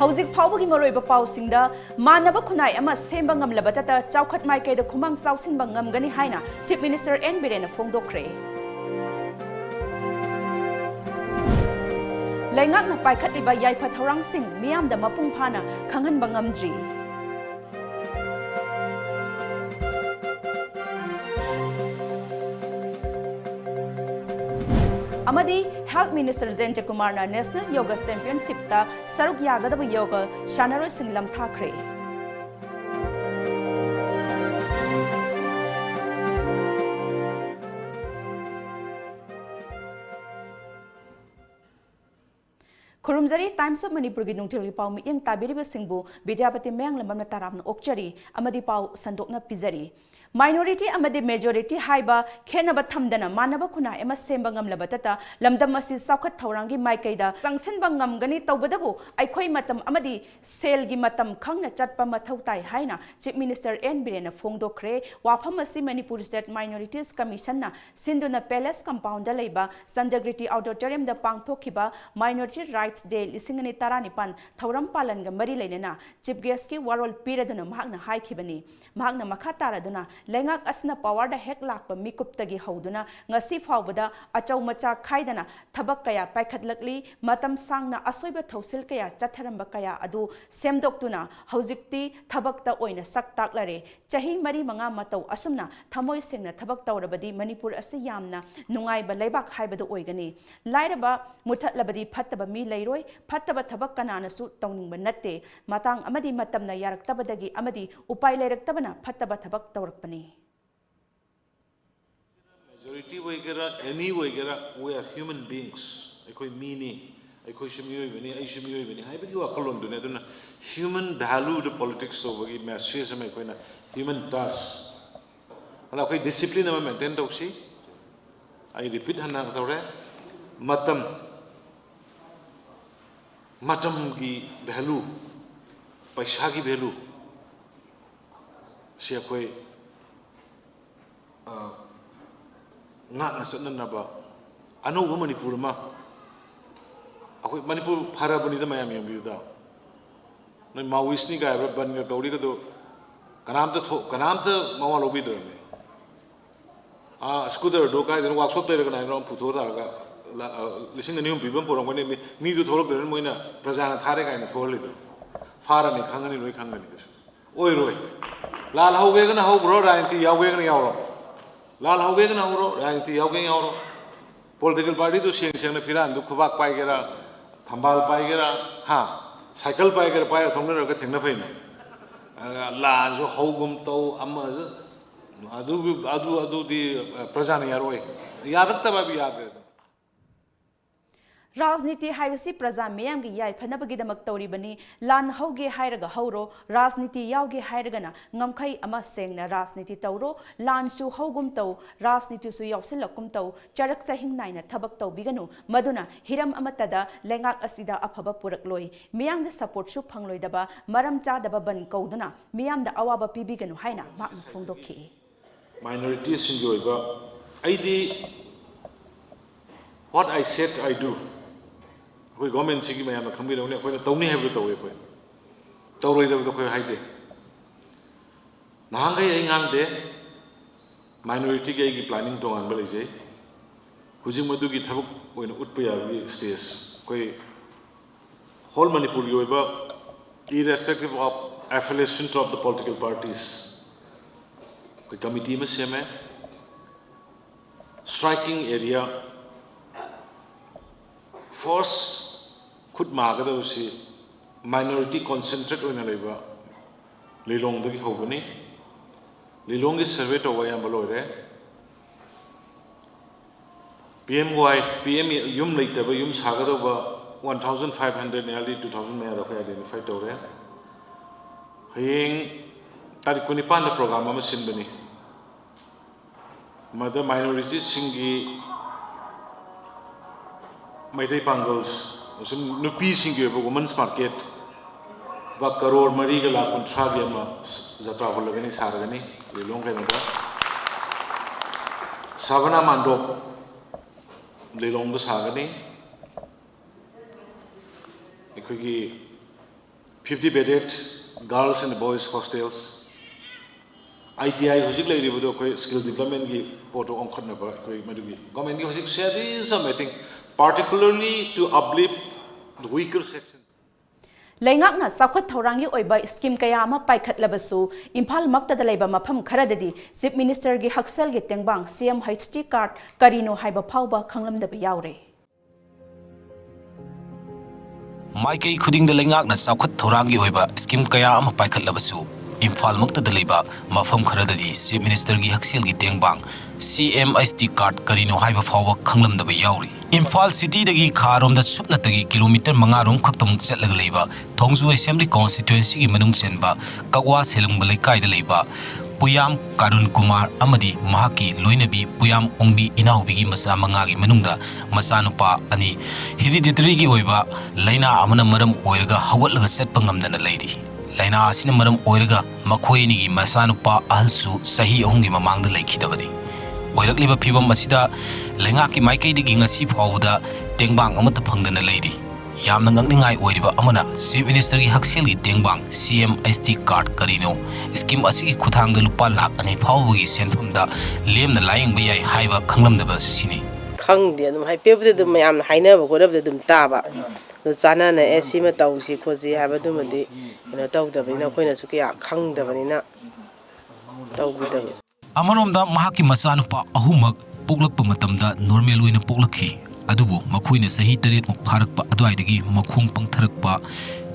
Hauzik Paubugi Moroiba Pausinda, Manaba Kunai Ama Semba Ngam Labatata, Chaukat Maike the Kumang Sausin Bangam Gani Haina, Chief Minister N. Birena Fongdokre. Laingak na Paikat Iba Yaipa Thaurang Sing, Miam the Mapung Pana, Kangan Bangamdri. Amadi Health Minister Zenja Kumarna National Yoga Championship ta Saruk Yagadaba Yoga Shanaro Singlam Thakre. Kurumzari Times of Manipur gi nungtil pau mi yang tabiriba singbu Vidyapati Mayang lamam taram na okchari amadi pau sandokna pizari. Minority amadi majority haiba khenaba thamdana manaba khuna ema semba ngamlaba tata lamdam asi saukhat thaurangi maikaida sangsenba ngamgani tawbadabu aikhoi matam amadi sel gi matam khangna chatpa mathau tai haina Chief Minister N. Birena Fongdokre wafam asi Manipur State Minorities Commission na Sinduna Palace compound da leiba Sandagriti Auditorium da pangthokhiba Minority Rights Day lisingani taranipan thauram palan ga mari leinena Chief Guest ki warol piraduna mahakna haikhibani mahakna makha taraduna Lengak asna power da hek lakpa mikuptagi hauduna ngasi fawbada achau macha khaidana thabak kaya paikhatlakli matam sangna asoiba thausil kaya chatharamba kaya adu semdoktuna haujikti thabakta oina saktaklare chahi mari manga matau asumna thamoi sengna thabak tawrabadi Manipur ase yamna nungaiba leibak haibadu oigani lairaba muthatlabadi phattaba mi leiroi phattaba thabak kanana su tawningba natte matang amadi matamna yaraktabadagi amadi upai leiraktabana phattaba thabak tawrakpani. Majority waygera, any waygera, we are human beings. Ekoi mini, ekoi shamioi bani, ai shamioi bani. Hai bagi wakalon dunia tu na human value the politics to bagi message sama ekoi na human task. Kalau ekoi discipline nama maintain tau si. I repeat hana tau re, matam ki value, paisa ki value. Si ekoi ngat nasat naba anu bu Manipur ma aku Manipur phara bani da mayam yam biuda noi Maoist ni ga ban ga gauri ga do kanam ta mawa lobi do me scooter do kai den workshop te ga nai rom putho da ga lising ni bibam porong bani ni do tholok den moina prajana thare ga ni tholi do phara ni khangani loi khangani oi roi lal hau ge ga na hau bro rain ti yaw ge ga yaw ro Lal hauge na huro, rangti hauge yauro. Political party to sing na firan, do kubak pai gera, thambal pai gera, ha, cycle pai gera pai, thongna raga thengna faina. La jo haugum to amma adu di prajana yaroi. Yarakta ba bi yad Rajniti Haivasi Praja Mayam gi Yai Phanabagidamag Tauribani Lan Hauge Hairaga Hauro Rajniti Yauge Hairagana Ngamkai Ama Sengna Rajniti Tauro Lan Su Haugum Tau Rajniti Su Yausilakum Tau Charak Sahing Naina Tabak Tau Biganu Maduna Hiram Amatada Lengak Asida Apaba Purakloi Miyam the support Su Pangloidaba Maram Chadaba Ban Kauduna Miyam the Awaba Pibiganu Haina Mak Fungdoki Minorities in Yoiba what I said I do. We government sigi mayam khambi rawne koi tawni have to we koi tawroi da koi haide nang ai ngang de minority ge planning to an balai je hujing madu gi thabuk oina utpaya gi stage koi whole Manipur yoiba irrespective of affiliation of the political parties koi committee me seme striking area First, could magada usi minority concentrate on a labor. Lilong the Hogani Lilong is survey to Wayambalore PM Yum Lake the Yum Sagada 1,500 nearly 2,000 may have identified over Haying Tarikunipan the program of Simbani Mother minorities Singi Maitai Pangals, some Nupi Singi, women's market, Bakaror, Marigala, Contraviama, Zatavolagani, Saragani, Long Canada, Savana Mando, the Long the Sagani, Equigi 50 bedded girls and boys hostels. ITI hojik lei ribu do koi skill development ki poto ongkhat na ba koi madugi government ki hojik series meeting particularly to uplift the weaker section. Leingakna Sakhat Thaurangi Oiba scheme Kayama Paikat Labasu, Impal Makta the Labor Mapam Karadadi, Chief Minister Gi Haksel Gitengbang, CMHT card, Karino Haiba Pauba, Kanglam de Yaure. Maikei khuding de lengakna Sakhat Thaurangi Oiba, scheme Kayama Paikat Labasu, Impal Makta the Labor, Mafam Karadadi, Chief Minister Gi Haksel Gitengbang, CMHT card, Karino Haiba Pauba, Kanglam de Yauri. Imphal City dagi kharom da supna tagi kilometer mangarom khaktam chatlaga leiba Thongju Assembly constituency gi manung chenba Kagwa Selung balai kai da leiba Puyam Karun Kumar amadi mahaki loinabi Puyam Ongbi Inaubi gi masa manga gi manungda masanupa ani hereditary gi oiba laina amana maram oirga hawatlaga chatpa ngamdana leiri laina asina maram oirga makhoini gi masanupa ahalsu sahi ahungi mamangda leikhidabani oirakliba phibam asida lengaki maikei digi ngasi phawda tengbang amata phangdana leiri yamna ngakningai oiriba amana Chief Minister gi Haksel gi tengbang CMHT card karino scheme asigi khuthangda lupa lakh ani phawbugi senfamda lemna laying bayai haiba khanglamdaba sini khangde dum hai pebde dum yam hainaba gorabde dum taba do chana na esima tawsi khoji haba dum de ino tawdabina khoina su kya khangdabanina tawgudab Amaromda mahaki masanupa ahumak poglakpa matamda normal oina poglakhi adubu makhuina sahi taret muk pharakpa adwaidagi makhung pangtharakpa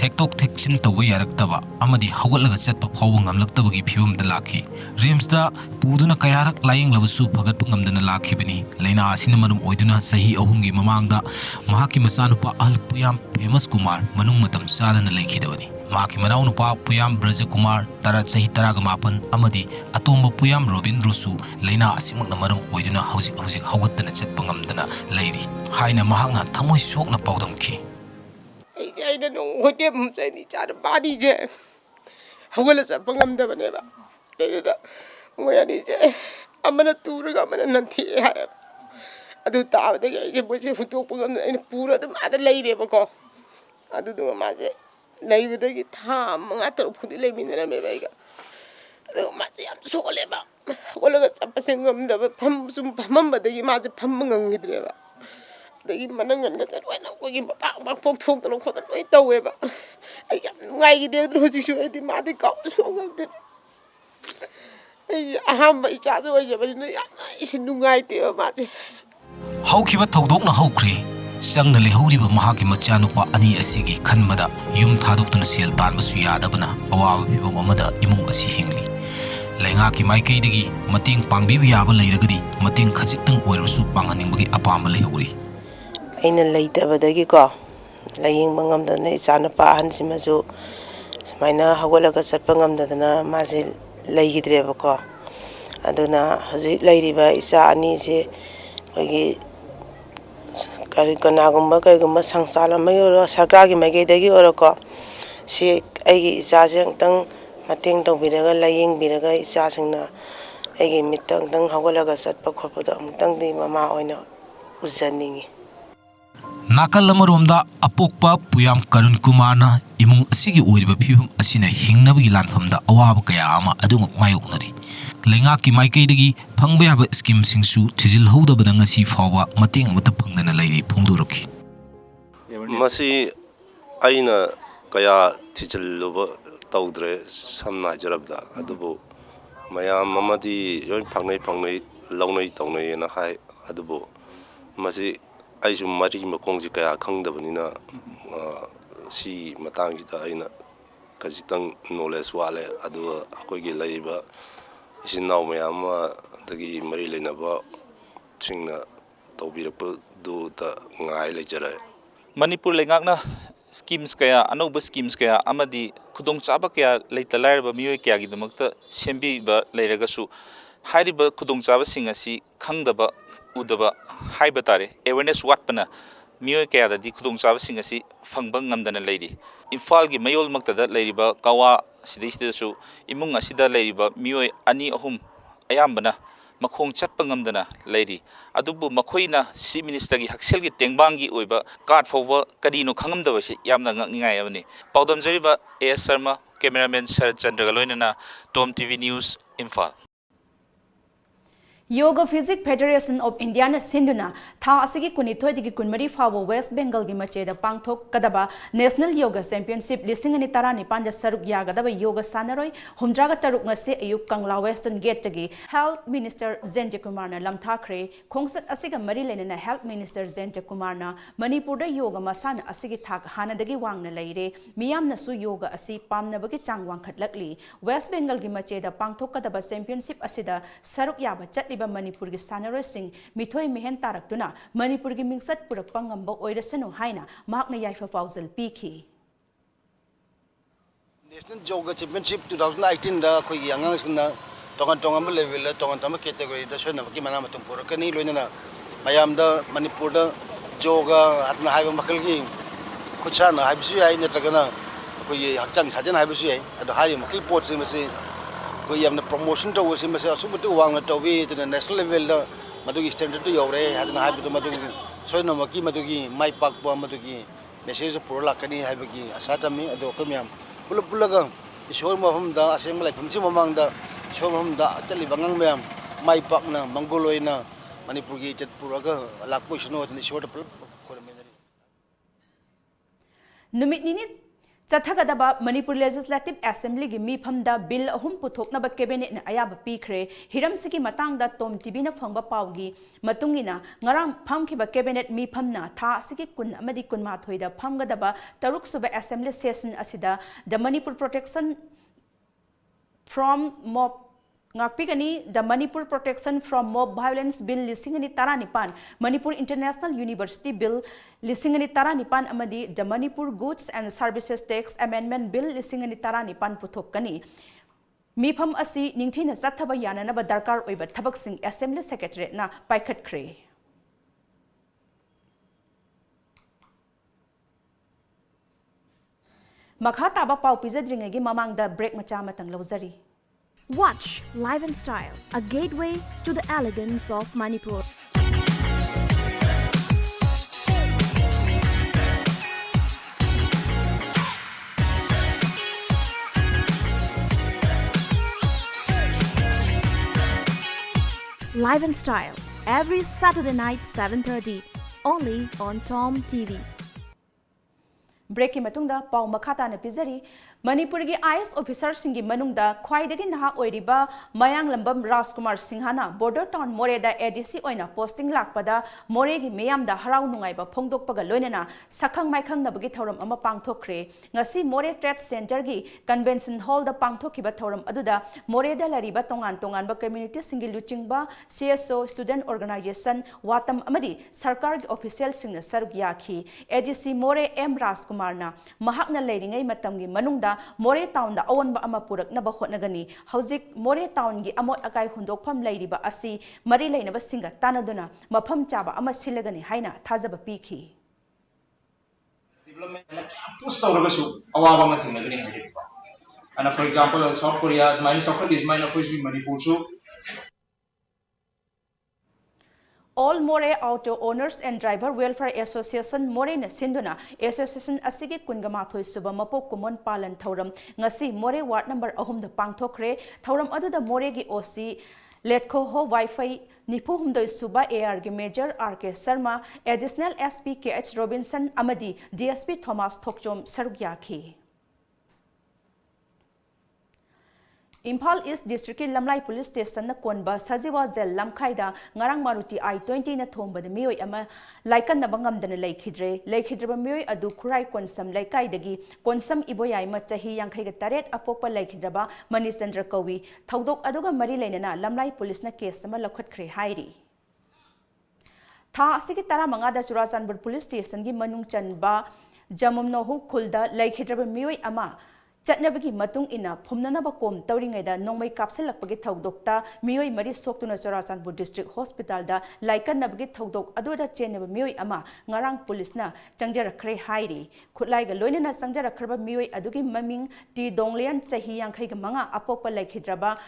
thektok thekchin tawa yaraktaba amadi hawatlaga chatpa phawba ngamlaktabagi phibamda lakhi rimsda puduna kayarak laying labasu phagatpa ngamdana lakhibani leina asina manum oiduna sahi ahumgi mamangda mahaki masanupa alpuyam famous kumar manung matam sadana leikhidabani Maki Manau Nupa Puyam Braja Kumar Tara Sahi Taragamapan Amadi Atomba Puyam Robin Rusu Leina Asimak Namaram Oiduna Housing Hawatana Chetpangam Dana Lady Haina Mahana Tamoy Sok na Paudamki. I don't know what them say each other body je hawala sa pangam da baneba ngoya ni je amana turaga amana nanthi ha adu ta de je boje futu pangam ina pura dum ada leire ba ko adu do ma je leibadagi tha manga tar phudi leiminara me baiga adu ma je yam sole ba walaga sapasengam da pham sum phamam badagi ma je pham ngangidre ba dagi manangan ga tar wena ko gi ba ba phok thok to ko loi tawe ba ai yam ngai gi de ro ji su di ma de ka so ngam de ai aham ba icha so ye ba ni ya isin ngai te ma je Haukiba Todokna Hokri Sangna Lehuriba Mahaki Machanupa Ani Asigi Kanmada Yum Tadokuna Sil Tanbasu Yadabana Awa Pibo Mamada Imung Asi Hingli Lengaki Maikei Digi Mating Pangbi Yaba Lairagadi Mating Kazitang Oirasu Panganimbi Apamba Lehuri aina leidabadagi ko laying mangamdana isana pa hansimasu sumaina hagolaga satpa ngamdadana mase leigidreba ko aduna hoji leiriba isa ani se kogi kari kanagumba kaigumba sangsala mayoro sarkar gi maigedagi oroko si aigi isa sengtang mating tawbiraga laying biraga isa sengna aigi mitang tang hagolaga satpa khopodo amtang di mama oina uzaningi Nakalamaromda Apokpa Puyam Karun Kumarna Imung Asigi Uriba Pibum Asina Hingnabagi Lanfamda Awaba Kaya Ama Adumuk Mayoknari Lengaki Maikei Pangbaya Scheme Singsu Tizil Hoda Badangasi Fawa Mating Mata Pangana Lady Punduruki Masi Aina Kaya Tizil Tawdre Samna Jarabda Adubu Maya Mamadi Yon Pangnay Launay Tawnay and a high Adubu Masi Aisum Mari Makongji Kaya Kangdabanina Si Matangita Aina Kazitang Knowledge Wale Adu Akogi Laiba Isinau Mayama Dagi Mari Lenaba Singna Tobirapu do the Ngai Lecture Manipur Lengakna schemes kaya Anoba schemes kaya Amadi Kudong Chaba Kaya Late Larva Mui Kagi the Mukta Sembi ba Leragasu Hariba Kudong Chaba Singasi Kangdaba Udaba Haibatare awareness watpana Mui Kaya the Kudong Chaba Singasi Fangbangam than a lady. Infalgi Mayol Maktada Ladiba Kawa Sidisu Imung Asida Ladiba Mui Ani Ahum Ayambana मखोंग Chatap ngamdana leiri adubu makhoina si minister gi haksel gi tengbangi oiba card fowa kadino khangamdaba se yamna ngakningai abani paudam jariba as sharma cameraman Sharad Chandra galoinana Tom TV News Imphal Yoga Physics Federation of India na sinduna tha asigi kunithoi digi kunmari fawo West Bengal gi macheda pangthok kadaba National Yoga Championship lising ani tarani panja saruk yagadaba yoga sanaroi humdraga taruk ngase ayuk Kangla Western Gate tagi Health Minister Zenja Kumar na lamthakre khongsat asiga mari lenana Health Minister Zenja Kumar na Manipur da yoga masana asigi thak hanadagi wangna leire miyamna su yoga asi pamnabagi changwang khatlakli West Bengal gi macheda pangthok kadaba championship asida saruk yaba chatli Manipur gi sanaroi sing mithoi mehen taraktuna Manipur gi mingsat purak pangamba oirasanu haina makna yaifa fauzal piki National Yoga Championship 2018 da khoi yangang sunna tongan level la tongan tama category da sona ki mana matung purakani loina mayam da Manipur da yoga atna haiba makal gi kuchana haibisu ai natragana khoi hakchang sajan haibisu ai ado hai makil port se mase we have promotion to was in Massachusetts wang to we to the national level madugi standard to yore hadna ha to madugi so no maki madugi mai pak po madugi message puro lakani ha bagi asatami ado kamyam pulaga ishor mahum da asem lai phumchi mamang da ishor mahum da atali bangang myam mai pak na mangoloi na Manipur gi chat puraga lakpo shno ni short pul numit nini Chathagadaba Manipur Legislative Assembly gi mifamda bill ahum puthoknaba cabinet na ayaba pikre hiramsigi matangda Tom TV na phangba pawgi matungina ngarang phamkhiba cabinet mifamna tha asigi kun amadi kunma thoida phamgadaba taruk suba assembly session asida the Manipur Protection from Mob Ngakpigani the Manipur Protection from Mob Violence Bill lisingani taranipan Manipur International University Bill lisingani taranipan amadi the Manipur Goods and Services Tax Amendment Bill lisingani taranipan puthokani mifam asi ningthina chathaba yananaba darkar oiba thabak sing Assembly Secretary na paikhatkre makha taba pau pijadringagi mamangda break macha matang lawjari Watch Live and Style, a gateway to the elegance of Manipur. Live and Style, every Saturday night 7:30, only on Tom TV. Breaking matungda pau makhata na pizari Manipur gi IS officer singi manungda khwaidagi naha oiriba Mayang Lambam Rajkumar Singhana border town Moreda ADC oina posting lakpada More gi meyamda harau nungaiba phongdokpaga loinana sakhang maikhang nabagi thoram ama pangthokre ngasi More Trade Center gi convention hall da pangthokhiba thoram aduda Moreda lariba tongan ba community singi luchingba CSO student organization watam amadi sarkar gi official singna saruk yakhi ADC More M Rajkumar na mahakna leiringai matam gi manungda More Town da awanba ama purak na bahot nagani hauzik More Town gi amot akai hundokpham leiriba asi mari leinaba singa tanaduna mafam chaba ama silagani haina thajaba pikhi development push tawragasu awaba ma thinagani haideba and for example South Korea minus of is minus of Manipur so All More Auto Owners and Driver Welfare Association More na sinduna association asigi kungamathoi suba mapok kumon palan thoram ngasi More ward number 3 da pangthokre thoram adu da More gi OC Letko ho Wi-Fi nipu humdoi suba AR gi Major RK Sharma additional SP KH Robinson amadi DSP Thomas Thokchom sarugyakhi Imphal East District Lamlai Police Station na konba Sajiwa Zel Lamkhaida ngarang Maruti I-20 na thomba de mioi ama laikan na bangam dana laikhidraba mioi adu khurai konsam laikai dagi konsam iboyai ma chahi yankhai ga taret apokpa laikhidraba Manichandra Kawi thaudok aduga mari leinana Lamlai Police na case ama lakhatkre hairi tha asigi tara manga da Churachandpur Police Station gi manung chanba Jamumnohu khulda laikhidraba mioi ama Chatnabagi matung ina phumnanaba kom tawringaida nongmai kapsilakpagi thaudokta mioi mari soktuna Churachandpur District Hospital da laikannabagi thaudok adoda chenaba mioi ama ngarang police na changjarakre hairi khutlai ga loinana changjarakhraba mioi adugi maming ti donglian chahi yankhai ga manga apokpa laikhidraba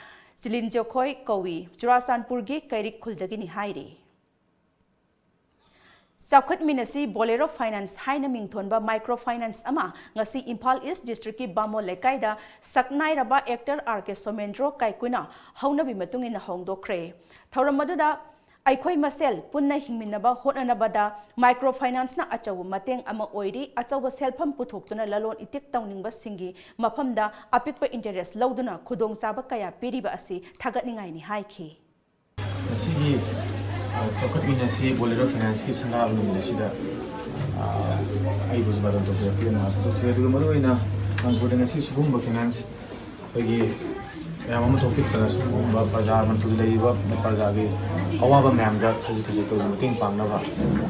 Jilin Jokhoi Kowi, Churachandpurgi Kairik Khuldagini Hairi. Saukhat Minasi Bolero Finance Haina Mingthonba Microfinance Ama ngasi Imphal East District ki Bamo Lekaida Saknai Raba actor RK Somendro Kaikuna Haunabi Matungin Hongdokre. Thoramaduda Aikhoi Masel Punna Hingminaba Hotanabada Microfinance na Achawu Mateng Ama Oiri Achawa Selfam Puthokuna Lalon Itik Tauningba Singi Mapamda Apikpa Interest Lauduna Kudong Saba Kaya Piriba Asi Thagatningai ni Haiki. Saukhat Minasi Bolero Finance ki sanga minasida ai buzbadon to pe na to che du maru ina man bodeng asi sugumba finance pagi yamam topic tara sugumba bazaar man pul leiba parja ge awaba mam da khaji khaji to meeting pangna ba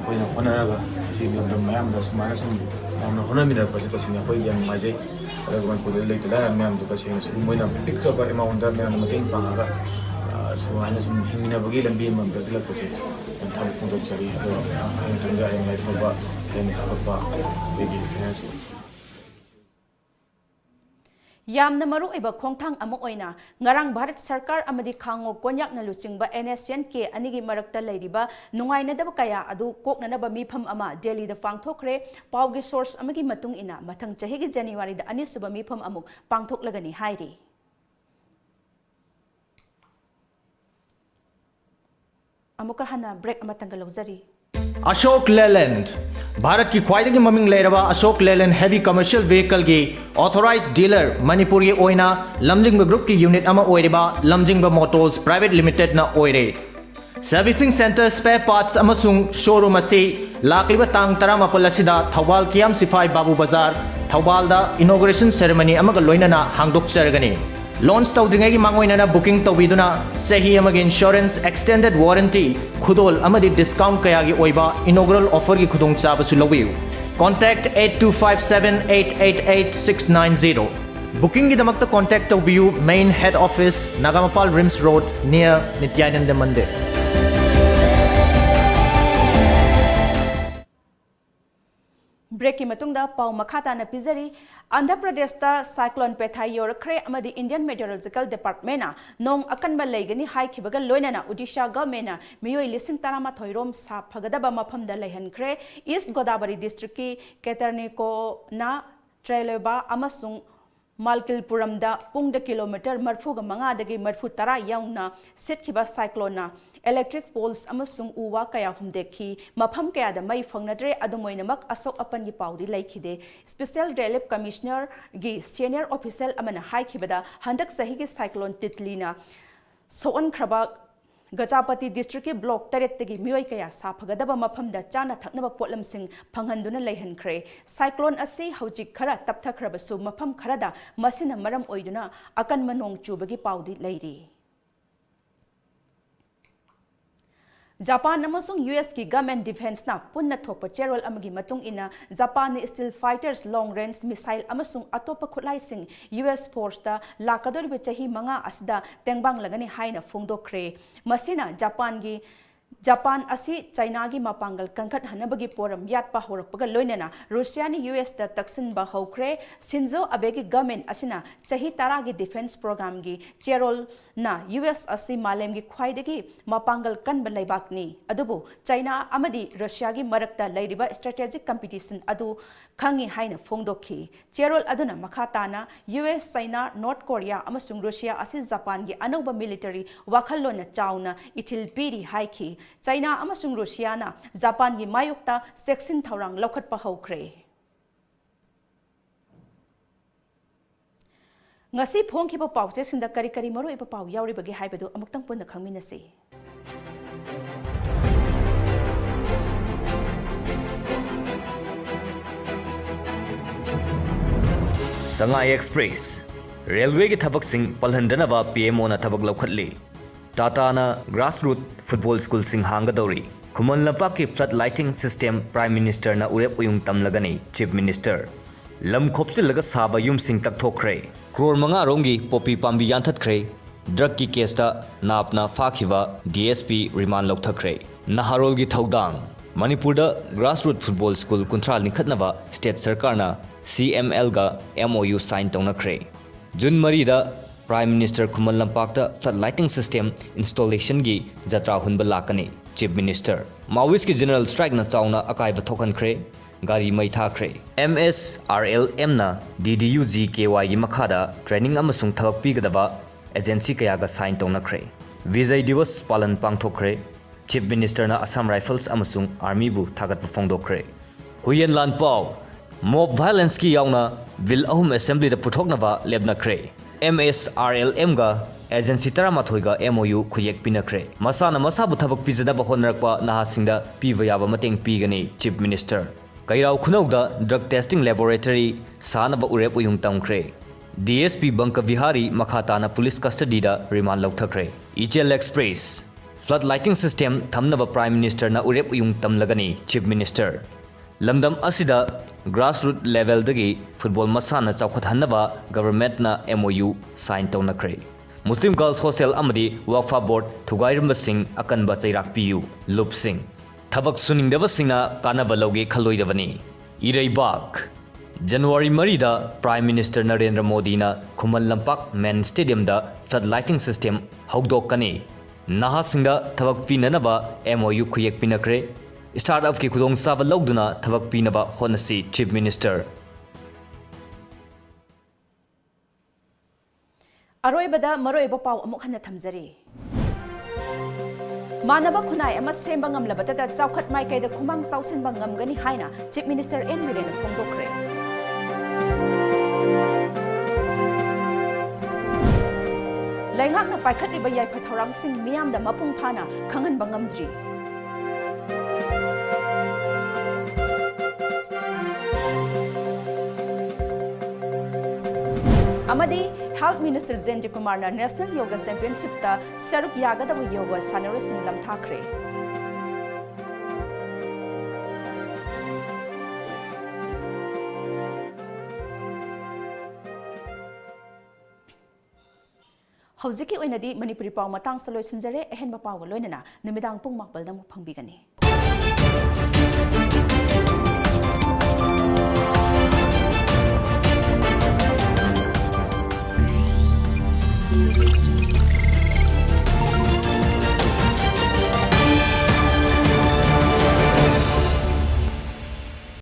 koina honara ga si lam mayam da sumana sum namna hona mi da pa to singa koi yan maje man pul lei tala mam da singa sugumba na pick ba amount da mam meeting panga so I know some Himinabagi and beam on Brazil opposite and Tapu Sari and Tunga and Life then it's a baby financial. Yamna maru iba khongthang ama oina ngarang Bharat Sarkar amadi khango konyak na luchingba NSNK anigi marakta leiriba nungaina daba kaya adu kokna ba mifam ama Delhi da pangthokre pawgi source amagi matung ina mathang chahi gi January da ani suba mifam amuk pangthoklagani hairi. अमुका हना break अमतंग लौजरी Ashok Leyland Bharat की ख्वाइदगी ममिंग लेरबा Ashok Leyland heavy commercial vehicle की authorised dealer Manipur की ओइना लमजिंग ग्रुप की यूनिट अमा ओइरिबा लमजिंग मोटर्स प्राइवेट लिमिटेड ना ओइरे सर्विसिंग सेंटर स्पेयर पार्ट्स अमसुंग शोरूम असी लाकलिबा तांग 13 असिदा थौबाल कियाम सिफाई बाबू बाजार थौबालदा इनॉग्रेशन सेरेमनी अमगा लोइनाना हांगदोकचरगनी लॉन्च तौद्रिंगै मांगोइना बुकिंग तौबिदुना सही अमगे इंश्योरेंस एक्सटेंडेड वारंटी खुदोल अमदि डिस्काउंट कयागी ओइबा इनॉग्रल ऑफर की खुदोंग चाबसु लौबियु कॉन्टैक्ट 8257888690 बुकिंग की दमकता कॉन्टैक्ट तौबियु main head office Nagampal RIMS road near Nityanand Mandir break की मतुंगदा पाव मखाता न पिजरी आंध्र प्रदेश ता साइक्लोन पेथाई योरखरे अमदि इंडियन मेटेरोलॉजिकल डिपार्टमेंट ना नोंग अकनबा लेगनी हाइखिबगा लोइनाना ओडिशा गवर्नमेंट मियोय लिसिंग तारामा थोइरोम सा फगदबा मफमदा लेहनखरे ईस्ट गोदावरी डिस्ट्रिक्ट की केतरनिको ना ट्रेलेबा अमसुंग मालकिलपुरमदा पुंग किलोमीटर मरफुगा मंगादगी मरफु तरा याउना सेटखिबा साइक्लोना इलेक्ट्रिक पोल्स अमसुंग उवा कया हुमदेखि मफम कयादा मई फंगनद्रे अदुमोइनमक असोक अपन की पाउदी लैखिदे स्पेशल रिलीफ कमिश्नर गी सीनियर ऑफिसर अमना हाइखिबदा हंदक सही के साइक्लोन तितलीना सोअन खरबा गजापति डिस्ट्रिक्ट के ब्लॉक 8 की मियोय कया साफगदबा मफमदा चाना थकनबा पोटलमसिंग फंगहंदुना लैहनखरे साइक्लोन असी हौजिक खरा तपथखरबसु मफम खरदा मसिना मरम ओइदुना अकन मनोंग चुबगी पाउदी लैरी जापान अमसुंग यूएस की गवर्नमेंट डिफेंस ना पुन्ना थोप चेरोल अमगी मतुंग इना Japan steel fighters long range missile अमसुंग अतोप खुलाइसिंग यूएस फोर्स ता लाकदोरिबे चही मंगा असदा तेंगबांग लगनी हाइना फोंगदोखरे मसिना जापान असी चाइना की मपांगल कंखट हनबगी पोरम यात्पा होरकपगा लोइनना रशिया ने यूएस ता तक्सिनबा हौखरे सिंजो अबे की गवर्नमेंट असिना चही 10 की डिफेंस प्रोग्राम की चेरोल ना यूएस असी मालेम की ख्वाइदगी मपांगल कनब लैबाकनी अदुबु चाइना अमदी रशिया की मरकता लैरिबा स्ट्रेटेजिक कंपटीशन अदु खंगी हाइना फोंगदोखी चेरोल अदुना मखाताना यूएस चाइना नॉर्थ कोरिया अमसुंग रशिया असी जापान की अनौबा मिलिटरी वाखल्लोना चाउना इथिल पीरी हाइखी चाइना अमसुंग रशियाना जापान की मायोक्ता सेक्सिन थौरांग लौखटपा हौखरे ngasi phongkhiba pawche sinda kari kari maro iba paw yauribagi haibadu amuktang punna khangminasi Sangai Express Railway ki thabak sing palhandanaba PMO na thabak laukhatli Tata na grassroots football school sing hangadori Kuman lampa ki flood lighting system Prime Minister na urep uyung tamlagani Chief Minister Lam khopsil laga saba yum sing tak thokre Crore manga rongi popi pambi yanthat kre drug ki case ta napna fakhiwa DSP remand lokthakre Naharol gi thaudang Manipur da grassroots football school kuntral nikhatnaba state sarkar na CML ga MOU sign taunakre Jun Mari da Prime Minister Kumal Lampakta flood lighting system installation gi jatra hunba lakani. Chief Minister Maoist ki general strike na chauna akai ba thokan khre gari mai tha khre. MSRLM na DDUGKY gi makhada training amasung thak pi gadaba agency kaya ga sign tawna khre. Vijay Divas palan pangthokre. Chief Minister na Assam Rifles amasung Army bu thagat phongdokre. Huyen Lan Pau mob violence ki yauna bill ahum assembly da puthoknaba lebna khre. MSRLM ga agency taramathoi ga MOU khuyek pinakre. Masana masabu thabak pizadaba honrakpa nahasingda piva yaba mateng pigani. Chief Minister Kairau khunauda drug testing laboratory sanaba urep uyung tamkhre. DSP Banka Vihari makhatana police custody da remand lauthakre. Ichel Express flood lighting system thamnaba Prime Minister na urep uyung tamlagani. Chief Minister Lamdam asida grassroots level dagi football masana chawkhat hannaba government na MOU sign tawnakre. Muslim Girls Hostel amadi Waqfa Board Thugairam Singh akanba chairak piyu. Lup Singh Thabak suningdaba singna kanaba lauge khalloidabani. Ireibak January Marida Prime Minister Narendra Modi na Kumal Lampak Main Stadium da flood lighting system hawdokani. Naha singda thabak pinanaba MOU khuyek pinakre. Startup ki khudong saba lauduna thabak pinaba honasi. Chief Minister Aroibada maroiba pau amuk hana thamjari. Manaba khunai ama semba ngamlabata da chawkhat mai kaida khumang sausinba ngamgani haina Chief Minister N Biren phongdokre. Laingak na paikhat iba yai phathorang sing miyam da mapung phana khangan bangamdri. Amadi Health Minister Zenji Kumar na National Yoga Championship ta saruk yagadabu yoga sanaro sing lam thakre. Hauziki oinadi Manipuri pau matang saloi sinjare ehen pau ga loinana numidang pung makbal na mu phangbigani.